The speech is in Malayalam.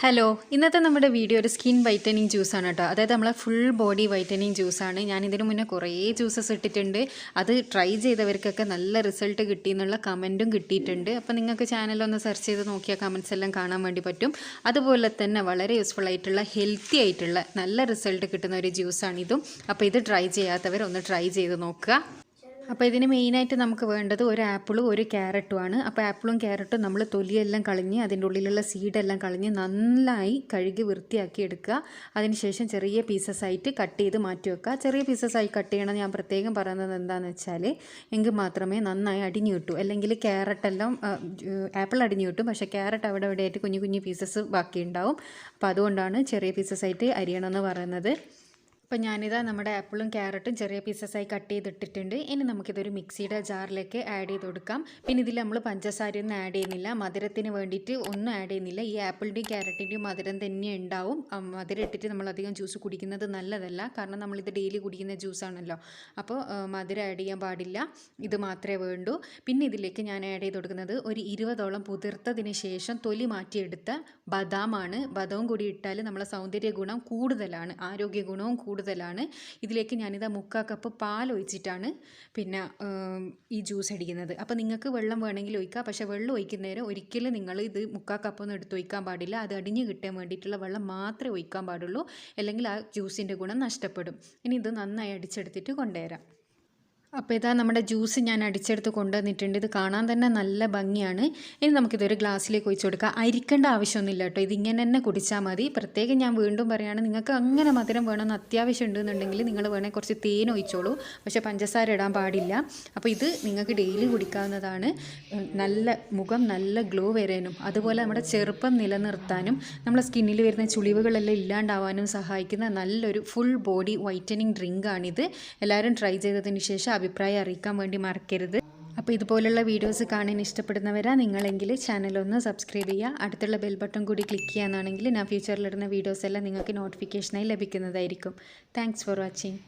ഹലോ, ഇന്നത്തെ നമ്മുടെ വീഡിയോ ഒരു സ്കിൻ വൈറ്റനിങ് ജ്യൂസാണ് കേട്ടോ. അതായത് നമ്മളെ ഫുൾ ബോഡി വൈറ്റനിങ് ജ്യൂസാണ്. ഞാൻ ഇതിനു മുന്നേ കുറേ ജ്യൂസസ് ഇട്ടിട്ടുണ്ട്. അത് ട്രൈ ചെയ്തവർക്കൊക്കെ നല്ല റിസൾട്ട് കിട്ടി എന്നുള്ള കമൻറ്റും കിട്ടിയിട്ടുണ്ട്. അപ്പോൾ നിങ്ങൾക്ക് ചാനലൊന്ന് സെർച്ച് ചെയ്ത് നോക്കിയാൽ കമൻറ്റ്സ് എല്ലാം കാണാൻ വേണ്ടി പറ്റും. അതുപോലെ തന്നെ വളരെ യൂസ്ഫുൾ ആയിട്ടുള്ള ഹെൽത്തി ആയിട്ടുള്ള നല്ല റിസൾട്ട് കിട്ടുന്ന ഒരു ജ്യൂസാണിതും. അപ്പോൾ ഇത് ട്രൈ ചെയ്യാത്തവർ ഒന്ന് ട്രൈ ചെയ്ത് നോക്കുക. അപ്പോൾ ഇതിന് മെയിനായിട്ട് നമുക്ക് വേണ്ടത് ഒരു ആപ്പിളും ഒരു ക്യാരറ്റുമാണ്. അപ്പോൾ ആപ്പിളും ക്യാരറ്റും നമ്മൾ തൊലിയെല്ലാം കളഞ്ഞ് അതിൻ്റെ ഉള്ളിലുള്ള സീഡെല്ലാം കളഞ്ഞ് നന്നായി കഴുകി വൃത്തിയാക്കി എടുക്കുക. അതിനുശേഷം ചെറിയ പീസസ് ആയിട്ട് കട്ട് ചെയ്ത് മാറ്റി വെക്കുക. ചെറിയ പീസസ് ആയി കട്ട് ചെയ്യണം. ഞാൻ പ്രത്യേകം പറയുന്നത് എന്താണെന്ന് വെച്ചാൽ എങ്കിൽ മാത്രമേ നന്നായി അടിഞ്ഞു കിട്ടൂ. അല്ലെങ്കിൽ ക്യാരറ്റെല്ലാം ആപ്പിൾ അടിഞ്ഞു കിട്ടും, പക്ഷേ ക്യാരറ്റ് അവിടെ ഇവിടെയായിട്ട് കുഞ്ഞു കുഞ്ഞു പീസസ് ബാക്കി ഉണ്ടാവും. അപ്പോൾ അതുകൊണ്ടാണ് ചെറിയ പീസസ് ആയിട്ട് അരിയണമെന്ന് പറയുന്നത്. അപ്പോൾ ഞാനിതാ നമ്മുടെ ആപ്പിളും ക്യാരറ്റും ചെറിയ പീസസായി കട്ട് ചെയ്തിട്ടിട്ടുണ്ട്. ഇനി നമുക്കിതൊരു മിക്സിയുടെ ജാറിലേക്ക് ആഡ് ചെയ്ത് കൊടുക്കാം. പിന്നെ ഇതിൽ നമ്മൾ പഞ്ചസാരയൊന്നും ആഡ് ചെയ്യുന്നില്ല, മധുരത്തിന് വേണ്ടിയിട്ട് ഒന്നും ആഡ് ചെയ്യുന്നില്ല. ഈ ആപ്പിളിൻ്റെയും ക്യാരറ്റിൻ്റെയും മധുരം തന്നെ ഉണ്ടാവും. മധുരം ഇട്ടിട്ട് നമ്മളധികം ജ്യൂസ് കുടിക്കുന്നത് നല്ലതല്ല, കാരണം നമ്മളിത് ഡെയിലി കുടിക്കുന്ന ജ്യൂസാണല്ലോ. അപ്പോൾ മധുരം ആഡ് ചെയ്യാൻ പാടില്ല, ഇത് മാത്രമേ വേണ്ടൂ. പിന്നെ ഇതിലേക്ക് ഞാൻ ആഡ് ചെയ്ത് കൊടുക്കുന്നത് ഒരു 20ഓളം പുതിർത്തതിന് ശേഷം തൊലി മാറ്റിയെടുത്ത ബദാമാണ്. ബദാം കൂടി ഇട്ടാൽ നമ്മളെ സൗന്ദര്യ ഗുണം കൂടുതലാണ്, ആരോഗ്യ ഗുണവും കൂടുതലാണ്. ഇതിലേക്ക് ഞാനിതാ 3/4 കപ്പ് പാൽ ഒഴിച്ചിട്ടാണ് പിന്നെ ഈ ജ്യൂസ് അടിക്കുന്നത്. അപ്പോൾ നിങ്ങൾക്ക് വെള്ളം വേണമെങ്കിൽ ഒഴിക്കാം, പക്ഷേ വെള്ളം ഒഴിക്കുന്നേരം ഒരിക്കലും നിങ്ങൾ ഇത് 3/4 കപ്പൊന്നും എടുത്ത് ഒഴിക്കാൻ പാടില്ല. അത് അടിഞ്ഞ് കിട്ടാൻ വേണ്ടിയിട്ടുള്ള വെള്ളം മാത്രമേ ഒഴിക്കാൻ പാടുള്ളൂ, അല്ലെങ്കിൽ ആ ജ്യൂസിൻ്റെ ഗുണം നഷ്ടപ്പെടും. ഇനി ഇത് നന്നായി അടിച്ചെടുത്തിട്ട് കൊണ്ടുവരാം. അപ്പോൾ ഇതാ നമ്മുടെ ജ്യൂസ് ഞാൻ അടിച്ചെടുത്ത് കൊണ്ടുവന്നിട്ടുണ്ട്. ഇത് കാണാൻ തന്നെ നല്ല ഭംഗിയാണ്. ഇനി നമുക്കിതൊരു ഗ്ലാസ്സിലേക്ക് ഒഴിച്ച് കൊടുക്കാം. അരിക്കേണ്ട ആവശ്യമൊന്നുമില്ല കേട്ടോ, ഇതിങ്ങനെ തന്നെ കുടിച്ചാൽ മതി. പ്രത്യേകം ഞാൻ വീണ്ടും പറയുകയാണ്, നിങ്ങൾക്ക് അങ്ങനെ മധുരം വേണമെന്ന് അത്യാവശ്യം ഉണ്ടെന്നുണ്ടെങ്കിൽ നിങ്ങൾ വേണമെങ്കിൽ കുറച്ച് തേൻ ഒഴിച്ചോളൂ, പക്ഷേ പഞ്ചസാര ഇടാൻ പാടില്ല. അപ്പോൾ ഇത് നിങ്ങൾക്ക് ഡെയിലി കുടിക്കാവുന്നതാണ്. നല്ല മുഖം നല്ല ഗ്ലോ വരാനും അതുപോലെ നമ്മുടെ ചെറുപ്പം നിലനിർത്താനും നമ്മുടെ സ്കിന്നിൽ വരുന്ന ചുളിവുകളെല്ലാം ഇല്ലാണ്ടാവാനും സഹായിക്കുന്ന നല്ലൊരു ഫുൾ ബോഡി വൈറ്റനിങ് ഡ്രിങ്കാണിത്. എല്ലാവരും ട്രൈ ചെയ്തതിന് ശേഷം അഭിപ്രായം അറിയിക്കാൻ വേണ്ടി മറക്കരുത്. അപ്പോൾ ഇതുപോലുള്ള വീഡിയോസ് കാണാൻ ഇഷ്ടപ്പെടുന്നവരാ നിങ്ങളെങ്കിൽ ചാനലൊന്ന് സബ്സ്ക്രൈബ് ചെയ്യുക. അടുത്തുള്ള ബെൽ ബട്ടൺ കൂടി ക്ലിക്ക് ചെയ്യാനാണെങ്കിൽ ഞാൻ ഫ്യൂച്ചറിലിടുന്ന വീഡിയോസ് എല്ലാം നിങ്ങൾക്ക് നോട്ടിഫിക്കേഷനായി ലഭിക്കുന്നതായിരിക്കും. Thanks for watching.